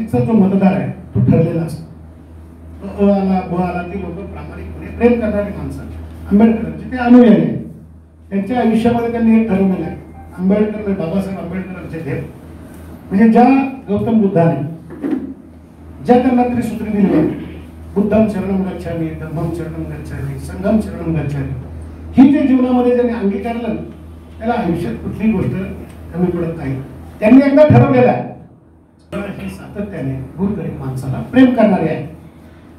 जातीचा जो मतदार आहे तो ठरलेला असतो. अ आला ब आला ती लोक प्रामाणिकपणे प्रेम करणारी माणसं आंबेडकरांचे ते अनुयायी आहेत. त्यांच्या आयुष्यामध्ये त्यांनी एक ठरवलेलं आहे, आंबेडकर बाबासाहेब आंबेडकरांचे देव म्हणजे ज्या गौतम बुद्धाने ज्या त्यांना त्रिसूत्री दिली आहे, बुद्धम शरणम गच्छामि, धम्मम शरणम गच्छामि, संघम शरणम गच्छामि, ही जे जीवनामध्ये ज्यांनी अंगीकारलं त्याला आयुष्यात कुठलीही गोष्ट कमी पडत नाही. त्यांनी एकदा ठरवलेलं आहे ही सातत्याने गोरगरीब माणसाला प्रेम करणारे आहे.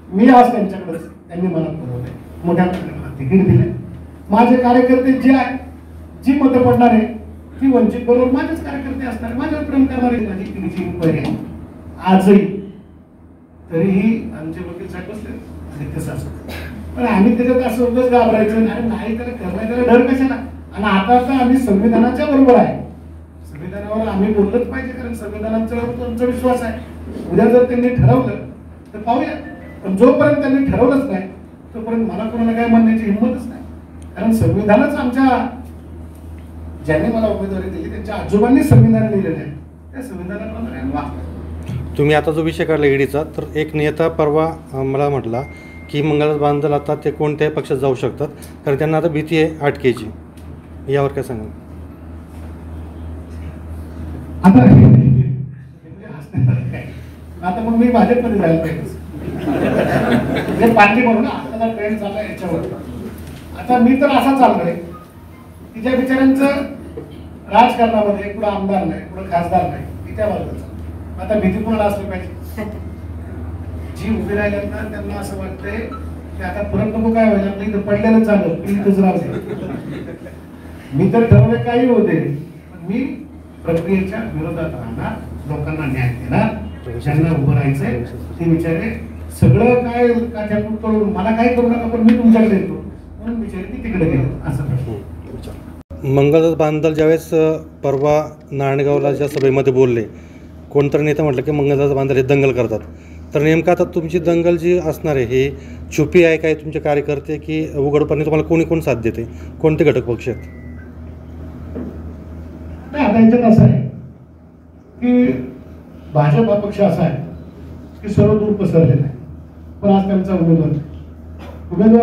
मी आज त्यांच्याकडे त्यांनी मला पुरवलंय, मोठ्या प्रमाणात तिकीट दिले. माझे कार्यकर्ते जे आहे, जी मतं पडणार आहे ती वंचित बरोबर माझेच कार्यकर्ते असणार, माझ्यावर प्रेम करणारे माझी पिढीची इन्क्वायरी आहे आजही. तरीही आमचे वकील साहेब बसले तसं असतं, पण आम्ही त्याच्यात असं उगाच घाबरायचं नाही, त्याला करायला डर कशाला. आणि आता आम्ही संविधानाच्या बरोबर आहे, संविधानावर आम्ही बोललंच पाहिजे, कारण संविधानाचा आमचा विश्वास आहे. उद्या जर त्यांनी ठरवलं तर पाहूया, पण जोपर्यंत त्यांनी ठरवलंच नाही तोपर्यंत मला कोणाला काय म्हणण्याची हिंमतच नाही. कारण संविधानच आमच्या ज्यांनी मला उमेदवारी दिली त्यांच्या आजोबांनी संविधान लिहिलेलं आहे, त्या संविधानाप्रमाणे आम्ही वागतो. तुम्ही आता जो विषय काढला ईडीचा, तर एक नेता परवा मला म्हटला की मंगलदास बांधल आता ते कोणत्याही पक्षात जाऊ शकतात कारण त्यांना आता भीती आहे अटकेची, यावर काय सांगा. आता मग मी भाजपमध्ये जायला पाहिजे पार्टी म्हणून आता ट्रेंड झाला याच्यावर. आता मी तर असा चाललोय की ज्या बिचाऱ्यांचं राजकारणामध्ये पुढे आमदार नाही, पुढे खासदार नाही, की त्या बाजूला आता भीती कोणाला असली पाहिजे. जी उभी राहिल्यात ना त्यांना असं वाटतंय की आता परत नको काय व्हायला, आपलं इथं पडलेलं चालू इथंच राहते. मी तर ठरवले काही होते, पण मी प्रक्रियेच्या विरोधात राहणार, लोकांना न्याय देणार, ज्यांना उभं राहायचंय ते विचारे सगळं काय काठ्याकूट करून मला काय करू नका, पण मी तुमच्याकडे येतो म्हणून विचारे ती तिकडे गेलो असं प्रश्न. मंगलदास बांधल ज्यावेळेस परवा नारायणगावला ज्या सभेमध्ये बोलले, कोणतरी नेता म्हटलं की मंगलदास बांधल हे दंगल करतात, तर नेमकं आता तुमची दंगल जी असणार आहे ही छुपी आहे काय तुमचे कार्यकर्ते की उघडपणे तुम्हाला कोणी कोण साथ देते, कोणते घटक पक्ष आहेत? नाही, आता याच्यात असं आहे की भाजप हा पक्ष असा आहे की सर्व दूर पसरलेला आहे, पण आज त्यांचा उमेदवार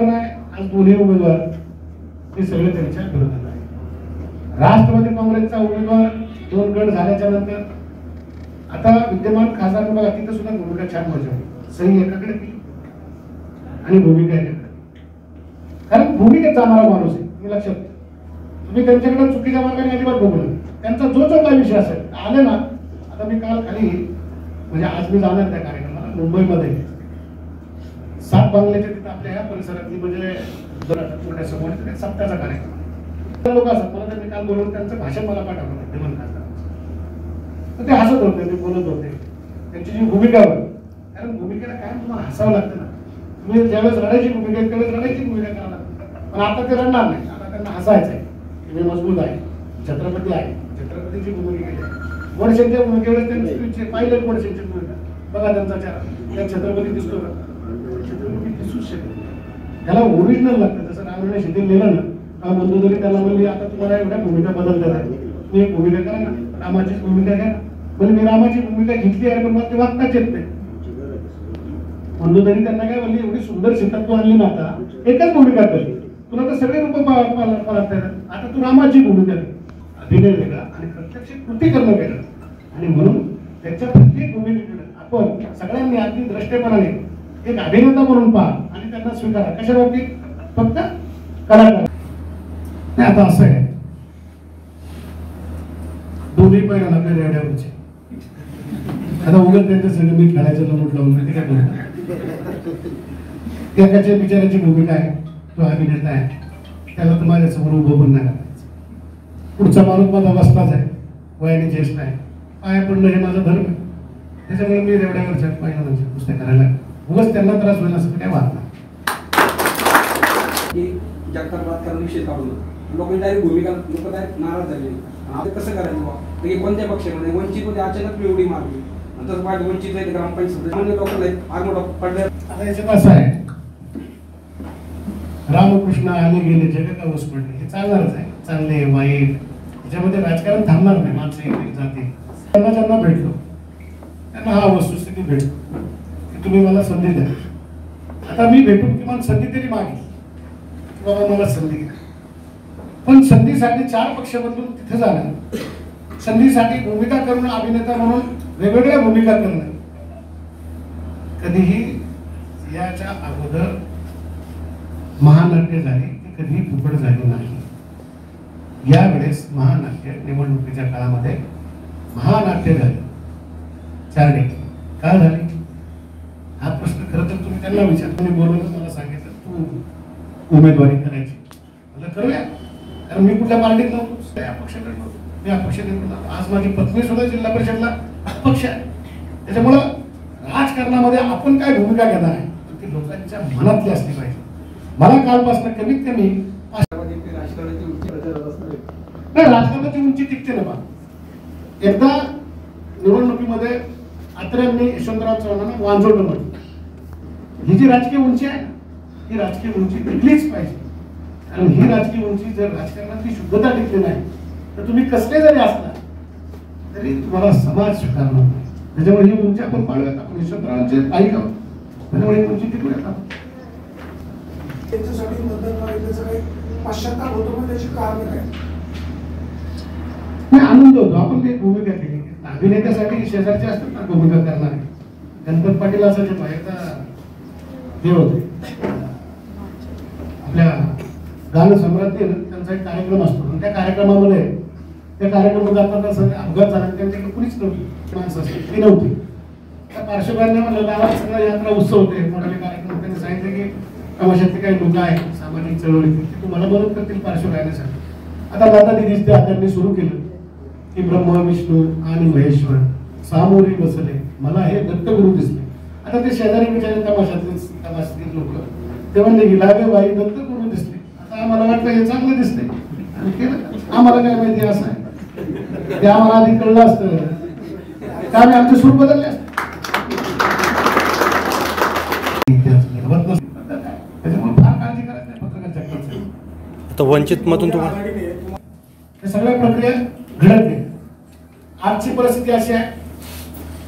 नाही, आज दोन्ही उमेदवार ते सगळे त्यांच्या विरोधात आहे. राष्ट्रवादी काँग्रेसचा उमेदवार 2 गट झाल्याच्या नंतर आता विद्यमान खासदार बघा तिथं सुद्धा भूमिका छान बजावली, सही एकाकडे केली आणि भूमिका एकाकडे, कारण भूमिकेत जाणारा माणूस आहे. मी लक्षात तुम्ही त्यांच्याकडे चुकीच्या मार्गाने अजिबात बघू नका, त्यांचा जो काही विषय असेल आले ना. आता मी काल खाली म्हणजे आज मी जाणार त्या कार्यक्रमाला मुंबईमध्ये 7 बांगल्याच्या तिथं आपल्या ह्या परिसरातली म्हणजे समोर सप्ताहाचा कार्यक्रम लोक असतात. मला त्यांनी काल बोलवून त्यांचं भाषण मला पाठवलं विद्यमान खासदार, तर ते हसत होते, ते बोलत होते त्यांची जी भूमिका होती, कारण भूमिकेला काय तुम्हाला हसावं लागतं ना. तुम्ही ज्यावेळेस रडायची भूमिका आहे त्यावेळेस रडायची भूमिका करावं लागतं, पण आता ते रडणार नाही, आता त्यांना हसायचं आहे. मी मजबूत आहे, छत्रपती आहे, छत्रपतीची भूमिका केली. वडशेंच्या भूमिकेवेळेस त्यांनी पाहिलं वडशेंची भूमिका बघा, त्यांचा त्या छत्रपती दिसतो का, छत्रपती दिसूच शकत. त्याला ओरिजिनल लागतं. जसं रामाने शिथिल लिहिलं ना, बंधू तरी त्याला म्हणली आता तुम्हाला एवढ्या भूमिका बदलतात आहे, तुम्ही एक भूमिका करा ना, रामाचीच भूमिका घ्या. म्हणजे मी रामाची भूमिका घेतली आहे पण मला ते वागताच येत नाही. बंधू तरी त्यांना काय म्हणली, एवढी सुंदर सीता तू आणली ना, आता एकच भूमिका केली, तुला तर सगळे रूप पाळतात, आता तू रामाची भूमिका कर. अभिनय वेगळा आणि प्रत्यक्ष कृती करणं वेगळं, आणि म्हणून त्याच्या प्रत्येक भूमिकेकडे आपण सगळ्यांनी अगदी द्रष्टेपणाने एक अभिनेता म्हणून पहा आणि त्यांना स्वीकारा. कशा बाबतीत? फक्त कलाकार नाही. आता असं आहे, दोन्ही पैना आपल्या रेड्यावरचे. आता उगाच त्यांच्या सगळं मी खेळायचं लमूट लावून ते काय बोलतात, एकाच्या बिचाराची भूमिका आहे, तो अभिनेता आहे, त्याला तर माझ्यासमोर उभं पण नाही. पुढचा माणूस माझा बसलाच आहे, वयाने ज्येष्ठ आहे, पाया पडणं हे माझा धर्म आहे. त्याच्यामुळे मी रेवड्यावरच्या पहिला पुस्तक करायला उगाच त्यांना त्रास होईल असं काय वाटलं. जगताप राजकारण विषय काढून लोकांची डायरेक्ट भूमिका लोक डायरेक्ट नाराज झाले. आता कसं करायचं बाबा, कोणत्या पक्षामध्ये वंचितमध्ये अचानक एवढी मारली, नंतर माझ्या वंचित आहे ग्रामपंचायत सामान्य लोकांना आग मोठा पडल्या. आता याच्यात असं आहे, रामकृष्ण आले गेले जग का ऊस पडले, हे चालणारच आहे. चांगले वाईट त्याच्यामध्ये राजकारण थांबणार नाही. माणसं एक जाते, त्यांना ज्यांना भेटलो त्यांना हा वस्तुस्थिती परिस्थिती भेटतो की तुम्ही मला संधी द्या. आता मी भेटून किमान संधी तरी मागितली की बाबा मला संधी द्या. पण संधीसाठी 4 पक्ष बदलून तिथे जाणं, संधीसाठी भूमिका करून अभिनेता म्हणून वेगवेगळ्या भूमिका करणं कधीही याच्या अगोदर महानाट्य झाली ती कधीही फुकट झाली नाही. यावेळेस महानाट्य निवडणुकीच्या काळामध्ये महानाट्य झाले 4 टक्के. का झाली हा प्रश्न खरं तर तुम्ही त्यांना विचार. तुम्ही बोलवलं मला सांगितलं तू उमेदवारी करायची, मला करूया, कारण मी कुठल्या पार्टीत नव्हतो, अपक्षाकडे नव्हतो, मी अपक्षाकडे नव्हतो. आज माझी पत्नी सुद्धा जिल्हा परिषदला अपक्ष आहे. त्याच्यामुळं राजकारणामध्ये आपण काय भूमिका घेणार आहे ती लोकांच्या मनातली असली पाहिजे. मला कालपासून कमीत कमी राजकारणाची उंची टिकते ना बा. एकदा निवडणुकीमध्ये अत्र्यांनी यशवंतराव चव्हाणांना वांजोडलं म्हटलं. ही जी राजकीय उंची आहे ही राजकीय उंची टिकलीच पाहिजे. कारण ही राजकीय उंची जर राजकारणातली शुद्धता टिकली नाही तर तुम्ही कसले जरी असला तरी तुम्हाला समाज स्वीकारणार नाही. त्याच्यामुळे ही उंची आपण पाळूयात. आपण यशवंतरावांचे पायी आहोत, त्याच्यामुळे ही उंची टिकूयात आपण. त्यांच्यासाठी मतदान मागितल्याचं काही पश्चाताप होतो, पण त्याची कारण काय? नाही, आनंद होतो. आपण ते भूमिका केली. अभिनेत्यासाठी शेजारचे असतात ना भूमिका करणारे. गणपत पाटील असायचे एकदा हे होते आपल्या गान सम्राट त्यांचा एक कार्यक्रम असतो आणि त्या कार्यक्रमामध्ये जाताना अपघात झाला. त्यांच्याकडे कुणीच नव्हती, माणसं असतात ती नव्हती. त्या पार्श्वभूमीला म्हणलं गावात सगळा यात्रा उत्सव होते, मोठाले कार्यक्रम. त्यांनी सांगितलं की तमाशातले काही लोक आहेत सामाजिक चळवळीतील ते तुम्हाला मदत करतील पार्श्व राहण्यासाठी. आता दादा दिदीच त्या त्यांनी सुरू केलं की ब्रह्मा विष्णू आणि महेश्वर सामोरी बसले मला हे दत्तगुरु दिसले. आता ते शेजारी विचारले तमाशातील लोक ते म्हणले की लागे बाई दत्तगुरु दिसले. आता आम्हाला वाटलं हे चांगलं दिसते आणि केलं. आम्हाला काय माहिती असं आहे ते आम्हाला आधी कळलं असतं का आम्ही आमचे सूर बदलले असते. त्याच्यामुळे फार काळजी करायची नाही पत्रकार जगताची. आता वंचित मधून तुम्हाला हे सगळ्या प्रक्रिया घडत नाही. आजची परिस्थिती अशी आहे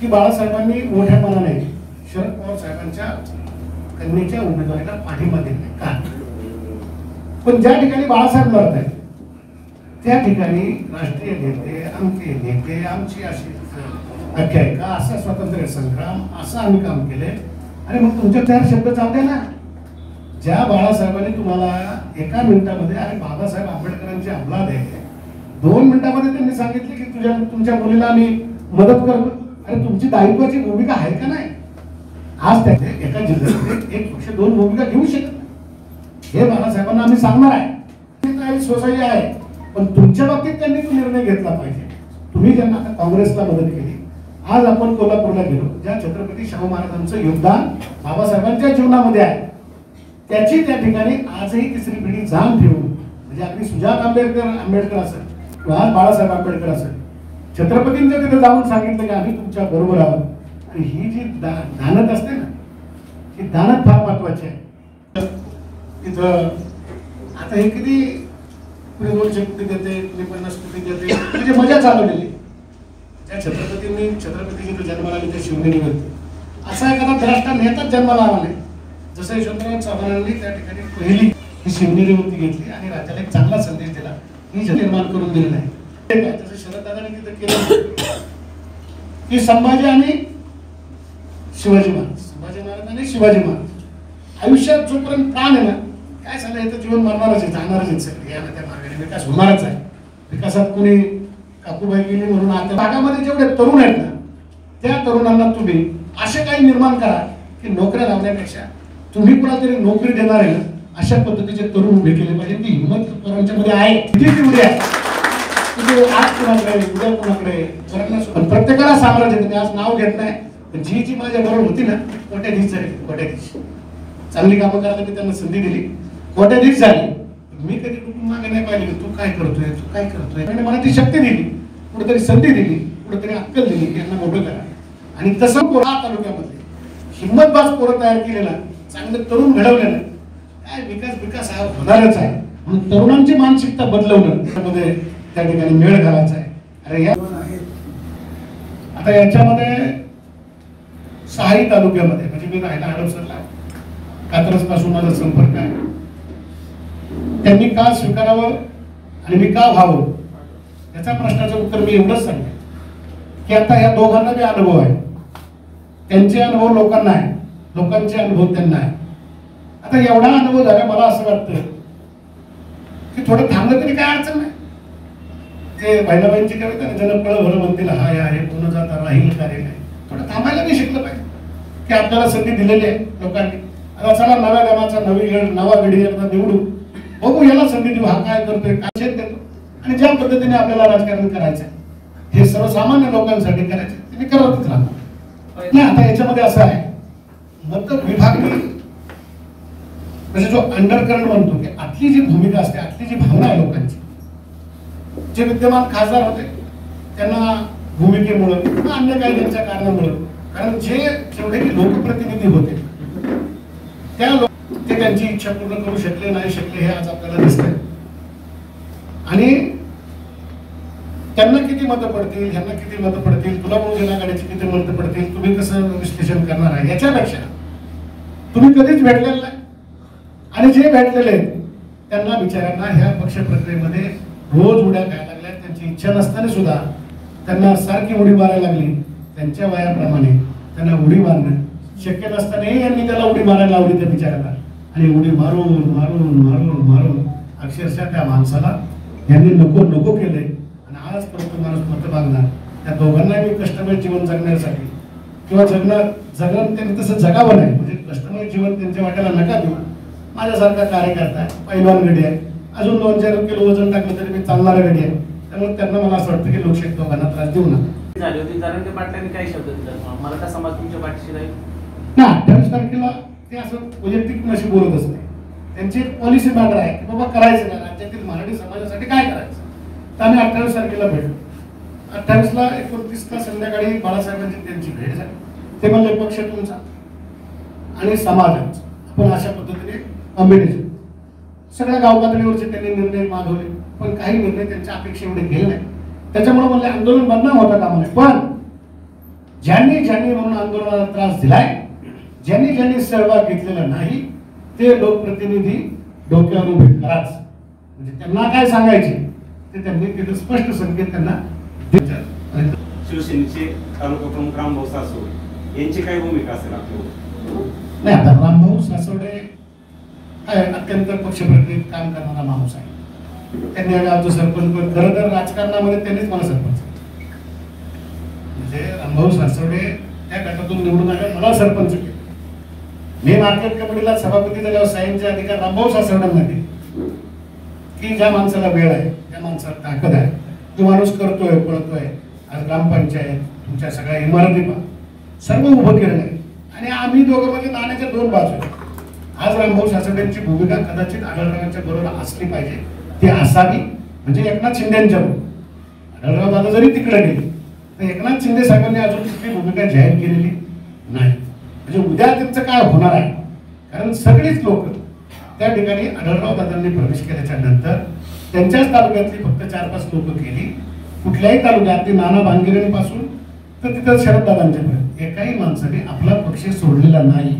की बाळासाहेबांनी मोठ्या मनाने शरद पवार साहेबांच्या कन्येच्या उमेदवारीला पाठिंबा दिला का? पण ज्या ठिकाणी बाळासाहेब लढत आहेत त्या ठिकाणी राष्ट्रीय नेते आमचे नेते आमची अशी आख्यायिका असा स्वातंत्र्य संग्राम असं आम्ही काम केले. अरे मग तुमच्या 4 शब्द जाऊ द्या ना. ज्या बाळासाहेबांनी तुम्हाला एका मिनिटामध्ये अरे बाबासाहेब आंबेडकरांची अंमलात आहे 2 मिनिटामध्ये त्यांनी सांगितले की तुमच्या मुलीला आम्ही मदत करतो. अरे तुमची दायित्वाची भूमिका आहे का नाही? आज त्या एका जिल्ह्यामध्ये 1 पक्ष 2 भूमिका घेऊ शकत नाही. हे बाळासाहेबांना आम्ही सांगणार आहे. सोसायटी आहे पण तुमच्या बाबतीत त्यांनी तो निर्णय घेतला पाहिजे. तुम्ही ज्यांना आता काँग्रेसला मदत केली. आज आपण कोल्हापूरला गेलो, ज्या छत्रपती शाहू महाराजांचं योगदान बाबासाहेबांच्या जीवनामध्ये आहे त्याची त्या ठिकाणी आजही तिसरी पिढी जाण ठेवून म्हणजे अगदी सुजात आंबेडकर असेल किंवा आज बाळासाहेब आंबेडकर असेल छत्रपतींच्या तिथे जाऊन सांगितलं की आम्ही तुमच्या बरोबर आहोत. आणि ही जी दानत असते ना ही दानत फार महत्वाची आहे. तिथं आता हे किती 200 कोटी देते 50 कोटी देते म्हणजे मजा चालवलेली. त्या छत्रपतींनी जन्माला ते शिवनेरीवरती असा एखादा द्रष्टा नेताच जन्माला आला नाही. जसं यशवंतराव चव्हाणांनी त्या ठिकाणी पहिली ही शिवनेरीवरती घेतली आणि राज्याला एक चांगला संदेश दिला. ही निर्माण करून दिलेला आहे. जसं शरददादांनी तिथं केलं की संभाजी आणि शिवाजी महाराज आयुष्यात जोपर्यंत प्राण आहे ना काय झालं हे तर जीवन मरणारच आहे, जाणारच आहे. सगळे या त्या मार्गाने विकास होणारच आहे. विकासात कोणी काकूबाई गेली म्हणून आता भागामध्ये जेवढे तरुण आहेत ना त्या तरुणांना तुम्ही असे काही निर्माण करा की नोकऱ्या लावण्यापेक्षा तुम्ही कोणाला तरी नोकरी देणार आहे ना अशा पद्धतीचे तरुण उभे केले पाहिजे. ती हिंमत तरुणांच्या मध्ये आहे. उद्या आज कुणाकडे उद्या कुणाकडे प्रत्येकाला साम्राज्य देते. आज नाव घेत नाही पण जी माझ्या बरोबर होती ना कोट्याधीश झाली. कोट्याधीश चांगली कामं करायला मी त्यांना संधी दिली. कोट्याधीश झाली. मी कधी कुठून मागे नाही पाहिले तू काय करतोय. मला ती शक्ती दिली, कुठेतरी संधी दिली, कुठेतरी अक्कल दिली की यांना मोठं करा. आणि तसं पोरा तालुक्यामध्ये हिंमतबाज पोरं तयार केलेला चांगले तरुण घडवलेलं काय विकास हा होणारच आहे. म्हणून तरुणांची मानसिकता बदलवणं त्यामध्ये त्या ठिकाणी मेळ घालायचा आहे. अरे या आता याच्यामध्ये 6ही तालुक्यामध्ये, म्हणजे मी राहायला हडपसरला, कात्रज पासून माझा संपर्क आहे, त्यांनी का स्वीकारावं आणि मी का व्हावं याच्या प्रश्नाचं उत्तर मी एवढंच सांगेन की आता ह्या दोघांना बी अनुभव आहे, त्यांचे अनुभव लोकांना आहे, लोकांचे अनुभव त्यांना आहे. आता एवढा अनुभव झाला, मला असं वाटतं की थोडं थांबलं तरी काय अडचण नाही. ते बहिणाबाईंची कविता ना, जण पळ भर म्हणतील हा या हे कोण जाता राहील कार्य नाही. थोडं थांबायला मी शिकलं पाहिजे की आपल्याला संधी दिलेली आहे लोकांनी. आता चला नव्या जमाचा नवा गडी निवडू, बघू याला संधी देऊ, हा काय करतोय, काय शेत देतो आणि ज्या पद्धतीने आपल्याला राजकारण करायचं हे सर्वसामान्य लोकांसाठी करायचं ते मी करतच राहतो. नाही आता याच्यामध्ये असं आहे, मत विभागणी म्हणजे जो अंडरकरंट म्हणतो की आतली जी भूमिका असते, आतली जी भावना आहे लोकांची, जे विद्यमान खासदार होते त्यांना भूमिकेमुळे किंवा अन्य काही त्यांच्या कारणामुळे, कारण जेवढे लोकप्रतिनिधी होते त्या ते त्यांची इच्छा पूर्ण करू शकले नाही शकले हे आज आपल्याला दिसतंय. आणि त्यांना किती मतं पडतील, ह्यांना किती मतं पडतील, तुला बहुजन आघाडीची किती मतं पडतील, तुम्ही कसं विश्लेषण करणार आहे याच्यापेक्षा तुम्ही कधीच भेटलेलं नाही आणि जे भेटलेले त्यांना बिचाऱ्यांना ह्या पक्ष प्रक्रियेमध्ये रोज उड्या खायला लागल्या. त्यांची इच्छा नसताना सुद्धा त्यांना सारखी उडी मारायला लागली. त्यांच्या वयाप्रमाणे त्यांना उडी मारणं शक्य नसतानाही यांनी त्याला उडी मारायला लावली त्या बिचाऱ्याला, आणि उडी मारून मारून मारून मारून अक्षरशः त्या माणसाला यांनी नको नको केलंय. आणि आज परत माणूस मत मागणार, त्या दोघांनाही कष्टमय जीवन जगण्यासाठी किंवा जगणं त्यांनी तसं जगावं नाही, म्हणजे कष्टमय जीवन त्यांच्या वाट्याला नका देऊ. माझ्यासारखा कार्यकर्ता आहे, पैलवान गडी आहे, अजून 2-4 किलो वजन टाकलं तरी मी चालणारा गडी आहे. त्यामुळे त्यांना मला असं वाटतं की लोकशाही दोघांना त्रास देऊ नका. झाली होती जरांगे पाटलांनी काही शब्द दिला, मराठा समाज तुमच्या पाठीशी राहील ना. 28 तारखेला ते असं वैयक्तिक नशी बोलतच नाही, त्यांची पॉलिसी मॅटर आहे की बाबा करायचं नाही, राज्यातील मराठी समाजासाठी काय करायचं. तर आम्ही 28 तारखेला भेटलो. 28ला 29ला संध्याकाळी बाळासाहेबांची त्यांची भेट झाली. ते म्हणले पक्ष तुमचा आणि समाजाचा, आपण अशा पद्धतीने कॉम्बिनेशन सगळ्या गाव पातळीवरचे त्यांनी निर्णय मागवले, पण काही निर्णय त्यांच्या अपेक्षा एवढे गेले नाही. त्याच्यामुळे म्हणले आंदोलन बदनाम होता कामा नये, पण ज्यांनी म्हणून आंदोलनाला त्रास दिलाय, ज्यांनी सहभाग घेतलेला नाही ते लोकप्रतिनिधी डोक्यावर उभे कराच. म्हणजे त्यांना काय सांगायचे ते त्यांनी तिथे स्पष्ट संकेत त्यांना दिले. शिवसेनेचे तालुका प्रमुख रामभाऊ सासवडे यांची काय भूमिका असेल आपल्यावर? नाही, आता रामभाऊ सासवडे अत्यंत पक्ष प्रक्रियेत काम करणारा माणूस आहे. त्यांनी या गावचं सरपंच, पण खरं तर राजकारणामध्ये त्यांनीच मला सरपंच, म्हणजे रामभाऊ सासवडे त्या गटातून निवडून आले, मला सरपंच केलं. मी मार्केट कमिटीला सभापती झाल्यावर साहेबचे अधिकार रामभाऊ सासवड्यांना दिले की ज्या माणसाला वेळ आहे, ज्या माणसाला ताकद आहे, जो माणूस करतोय पळतोय. आज ग्रामपंचायत तुमच्या सगळ्या इमारती सर्व उभं केलं आहे आणि आम्ही दोघं म्हणजे नाण्याच्या 2 बाजू आहेत. आज रामभाऊ सासवड्यांची भूमिका कदाचित आढळरावांच्या बरोबर असली पाहिजे, ती असावी. म्हणजे एकनाथ शिंदेच्या आढळराव दादा जरी तिकडे गेले तर एकनाथ शिंदे साहेबांनी अजून तिथली भूमिका जाहीर केलेली नाही. म्हणजे उद्या त्यांचं काय होणार आहे, कारण सगळीच लोक त्या ठिकाणी आढळराव दादांनी प्रवेश केल्याच्या नंतर त्यांच्याच तालुक्यातली फक्त 4-5 लोक केली. कुठल्याही तालुक्यात नाना भांगिरेंपासून तर तिथं शरद दादांच्यापर्यंत एकाही माणसाने आपला पक्ष सोडलेला नाही.